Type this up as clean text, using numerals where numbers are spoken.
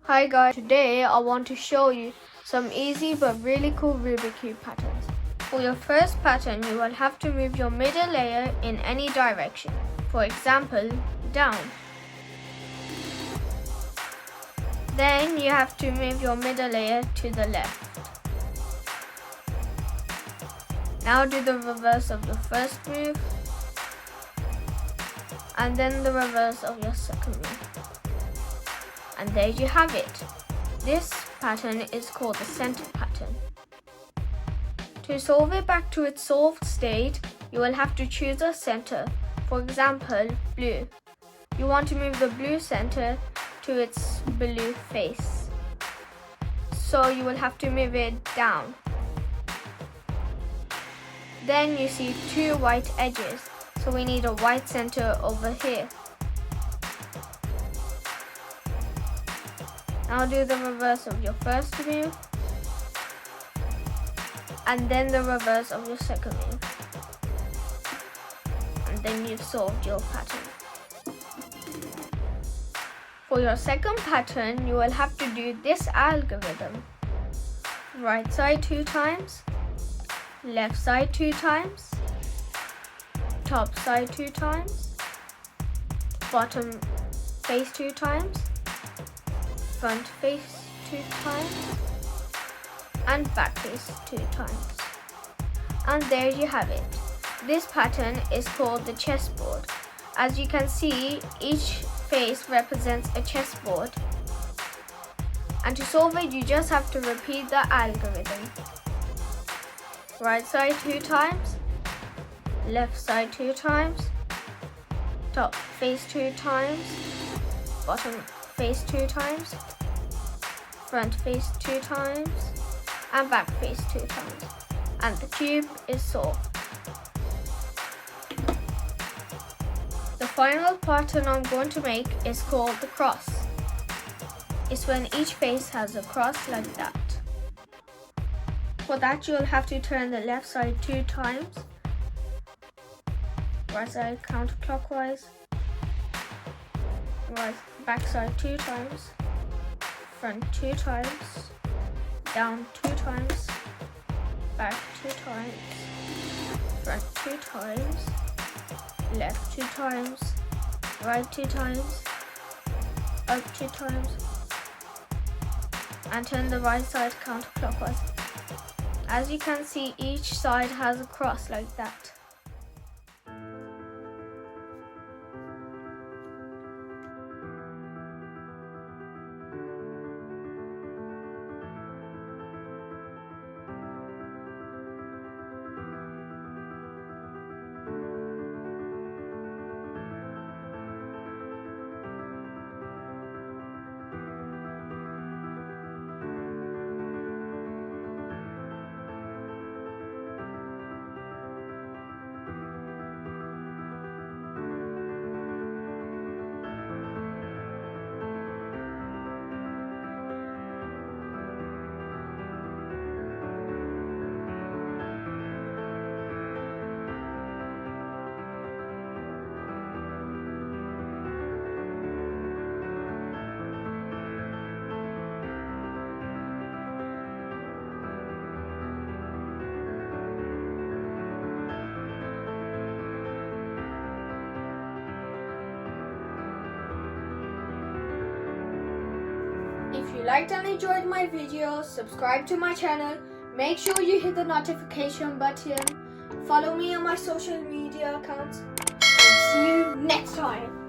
Hi guys, today I want to show you some easy but really cool Rubik Cube patterns. For your first pattern, you will have to move your middle layer in any direction. For example, down. Then you have to move your middle layer to the left. Now do the reverse of your first move, and then the reverse of your second move. And there you have it. This pattern is called the center pattern. To solve it back to its solved state, you will have to choose a center. For example, blue. You want to move the blue center to its blue face. So you will have to move it down. Then you see two white edges, so we need a white center over here. Now do the reverse of your first move, and then the reverse of your second move. And then you've solved your pattern. For your second pattern, you will have to do this algorithm. Right side 2 times, left side 2 times, top side 2 times, bottom face 2 times, front face 2 times, and back face 2 times. And there you have it. This pattern is called the chessboard. As you can see, each face represents a chessboard. And to solve it, you just have to repeat the algorithm. Right side 2 times, left side 2 times, top face 2 times, bottom face 2 times, front face 2 times, and back face 2 times. And the cube is solved. The final pattern I'm going to make is called the cross. It's when each face has a cross like that. For that, you'll have to turn the left side 2 times, right side counterclockwise, right back side 2 times, front 2 times, down 2 times, back 2 times, front 2 times, left 2 times, right 2 times, up 2 times, and turn the right side counterclockwise. As you can see, each side has a cross like that. If you liked and enjoyed my video, subscribe to my channel, make sure you hit the notification button, follow me on my social media accounts, and see you next time.